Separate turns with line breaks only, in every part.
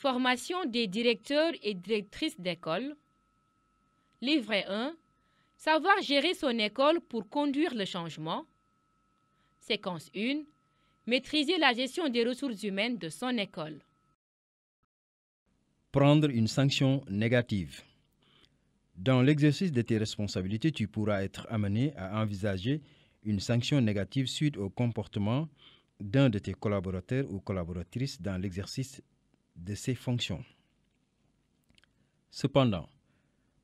Formation des directeurs et directrices d'école. Livret 1. Savoir gérer son école pour conduire le changement. Séquence 1. Maîtriser la gestion des ressources humaines de son école.
Prendre une sanction négative. Dans l'exercice de tes responsabilités, tu pourras être amené à envisager une sanction négative suite au comportement d'un de tes collaborateurs ou collaboratrices dans l'exercice de ses fonctions. Cependant,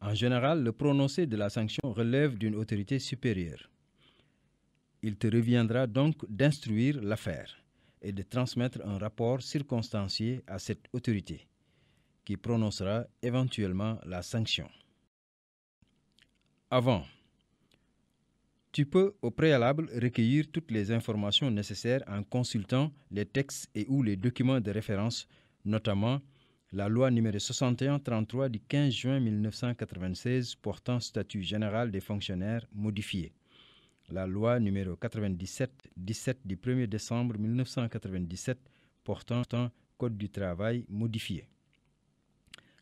en général, le prononcé de la sanction relève d'une autorité supérieure. Il te reviendra donc d'instruire l'affaire et de transmettre un rapport circonstancié à cette autorité, qui prononcera éventuellement la sanction. Avant, tu peux au préalable recueillir toutes les informations nécessaires en consultant les textes et ou les documents de référence, notamment la loi numéro 61-33 du 15 juin 1996 portant statut général des fonctionnaires modifié, la loi numéro 97-17 du 1er décembre 1997 portant Code du travail modifié,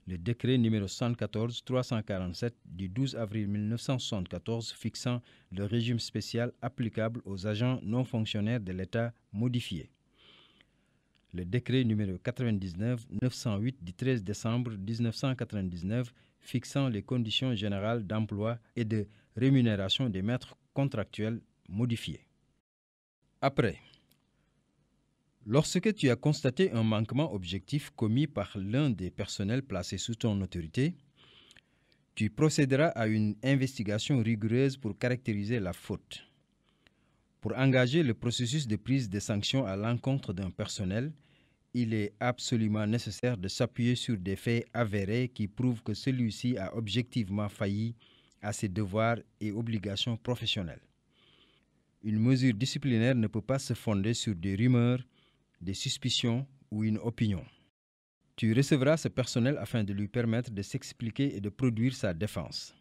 le décret numéro 74-347 du 12 avril 1974 fixant le régime spécial applicable aux agents non fonctionnaires de l'État modifié, le décret numéro 99-908 du 13 décembre 1999 fixant les conditions générales d'emploi et de rémunération des maîtres contractuels modifié. Après, lorsque tu as constaté un manquement objectif commis par l'un des personnels placés sous ton autorité, tu procéderas à une investigation rigoureuse pour caractériser la faute. Pour engager le processus de prise de sanctions à l'encontre d'un personnel, il est absolument nécessaire de s'appuyer sur des faits avérés qui prouvent que celui-ci a objectivement failli à ses devoirs et obligations professionnelles. Une mesure disciplinaire ne peut pas se fonder sur des rumeurs, des suspicions ou une opinion. Tu recevras ce personnel afin de lui permettre de s'expliquer et de produire sa défense.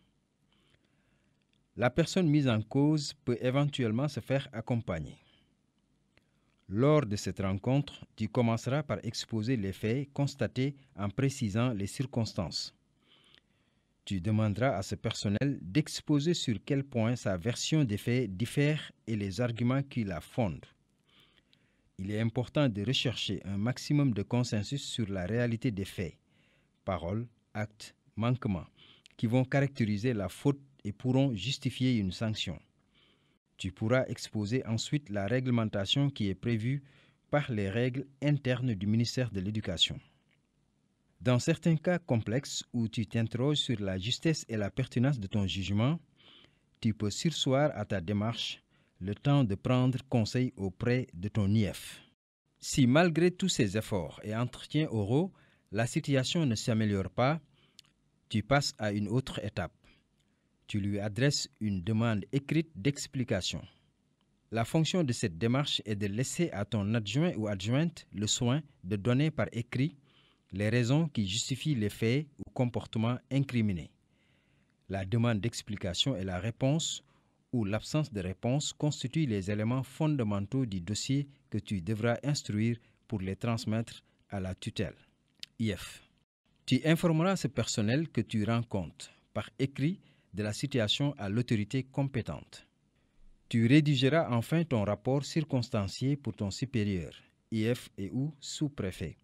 La personne mise en cause peut éventuellement se faire accompagner. Lors de cette rencontre, tu commenceras par exposer les faits constatés en précisant les circonstances. Tu demanderas à ce personnel d'exposer sur quel point sa version des faits diffère et les arguments qui la fondent. Il est important de rechercher un maximum de consensus sur la réalité des faits, paroles, actes, manquements, qui vont caractériser la faute et pourront justifier une sanction. Tu pourras exposer ensuite la réglementation qui est prévue par les règles internes du ministère de l'Éducation. Dans certains cas complexes où tu t'interroges sur la justesse et la pertinence de ton jugement, tu peux surseoir à ta démarche le temps de prendre conseil auprès de ton IF. Si malgré tous ces efforts et entretiens oraux, la situation ne s'améliore pas, tu passes à une autre étape. Tu lui adresses une demande écrite d'explication. La fonction de cette démarche est de laisser à ton adjoint ou adjointe le soin de donner par écrit les raisons qui justifient les faits ou comportements incriminés. La demande d'explication et la réponse ou l'absence de réponse constituent les éléments fondamentaux du dossier que tu devras instruire pour les transmettre à la tutelle. IF. Tu informeras ce personnel que tu rends compte par écrit de la situation à l'autorité compétente. Tu rédigeras enfin ton rapport circonstancié pour ton supérieur, IF et ou sous-préfet,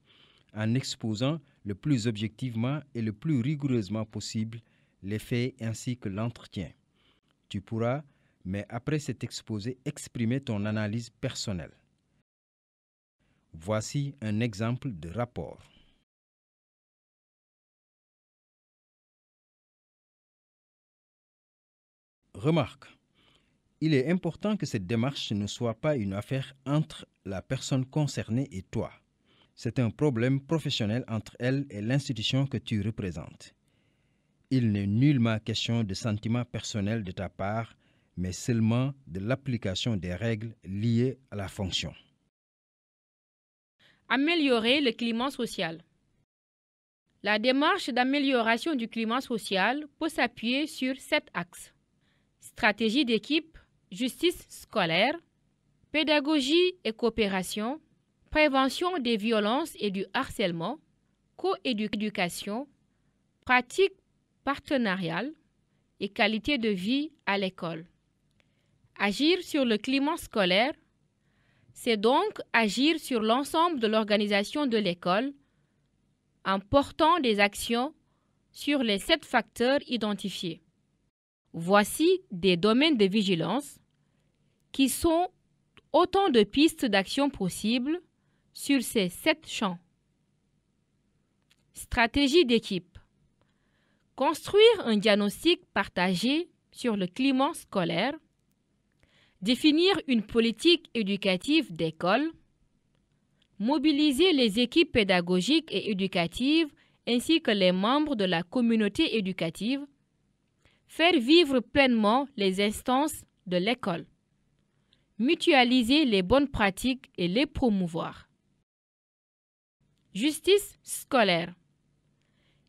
en exposant le plus objectivement et le plus rigoureusement possible les faits ainsi que l'entretien. Tu pourras, mais après cet exposé, exprimer ton analyse personnelle. Voici un exemple de rapport. Remarque, il est important que cette démarche ne soit pas une affaire entre la personne concernée et toi. C'est un problème professionnel entre elle et l'institution que tu représentes. Il n'est nullement question de sentiments personnels de ta part, mais seulement de l'application des règles liées à la fonction.
Améliorer le climat social. La démarche d'amélioration du climat social peut s'appuyer sur 7 axes. Stratégie d'équipe, justice scolaire, pédagogie et coopération, prévention des violences et du harcèlement, coéducation, pratique partenariale et qualité de vie à l'école. Agir sur le climat scolaire, c'est donc agir sur l'ensemble de l'organisation de l'école en portant des actions sur les 7 facteurs identifiés. Voici des domaines de vigilance qui sont autant de pistes d'action possibles sur ces 7 champs. Stratégie d'équipe. Construire un diagnostic partagé sur le climat scolaire. Définir une politique éducative d'école. Mobiliser les équipes pédagogiques et éducatives ainsi que les membres de la communauté éducative. Faire vivre pleinement les instances de l'école. Mutualiser les bonnes pratiques et les promouvoir. Justice scolaire.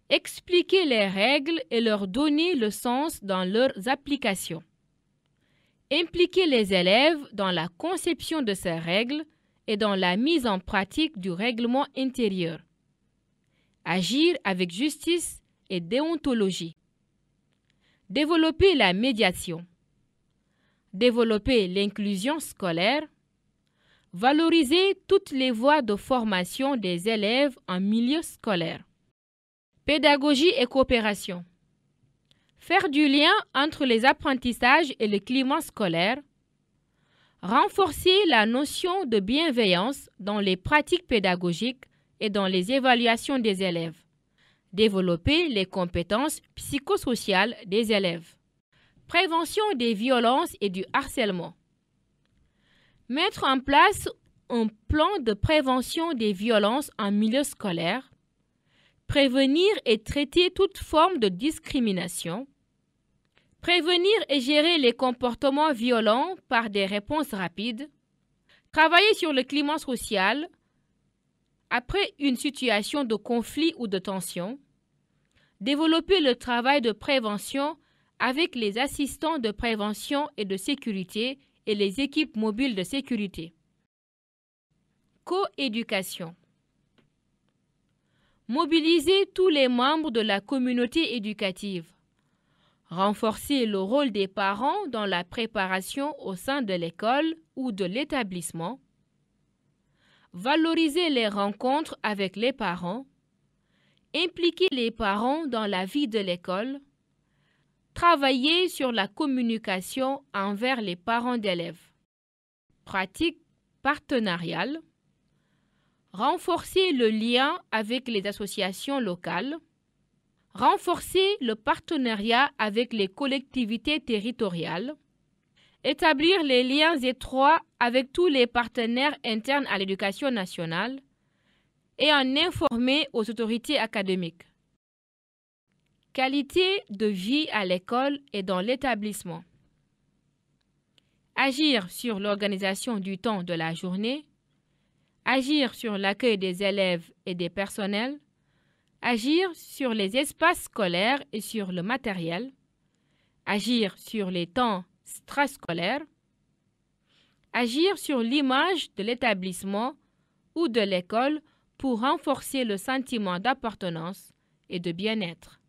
Expliquer les règles et leur donner le sens dans leurs applications. Impliquer les élèves dans la conception de ces règles et dans la mise en pratique du règlement intérieur. Agir avec justice et déontologie. Développer la médiation. Développer l'inclusion scolaire. Valoriser toutes les voies de formation des élèves en milieu scolaire. Pédagogie et coopération. Faire du lien entre les apprentissages et le climat scolaire. Renforcer la notion de bienveillance dans les pratiques pédagogiques et dans les évaluations des élèves. Développer les compétences psychosociales des élèves. Prévention des violences et du harcèlement. Mettre en place un plan de prévention des violences en milieu scolaire. Prévenir et traiter toute forme de discrimination. Prévenir et gérer les comportements violents par des réponses rapides. Travailler sur le climat social après une situation de conflit ou de tension. Développer le travail de prévention avec les assistants de prévention et de sécurité et les équipes mobiles de sécurité. Coéducation. Mobiliser tous les membres de la communauté éducative. Renforcer le rôle des parents dans la préparation au sein de l'école ou de l'établissement. Valoriser les rencontres avec les parents. Impliquer les parents dans la vie de l'école. Travailler sur la communication envers les parents d'élèves. Pratique partenariale. Renforcer le lien avec les associations locales. Renforcer le partenariat avec les collectivités territoriales. Établir les liens étroits avec tous les partenaires internes à l'éducation nationale et en informer aux autorités académiques. Qualité de vie à l'école et dans l'établissement. Agir sur l'organisation du temps de la journée. Agir sur l'accueil des élèves et des personnels. Agir sur les espaces scolaires et sur le matériel. Agir sur les temps extrascolaires. Agir sur l'image de l'établissement ou de l'école pour renforcer le sentiment d'appartenance et de bien-être.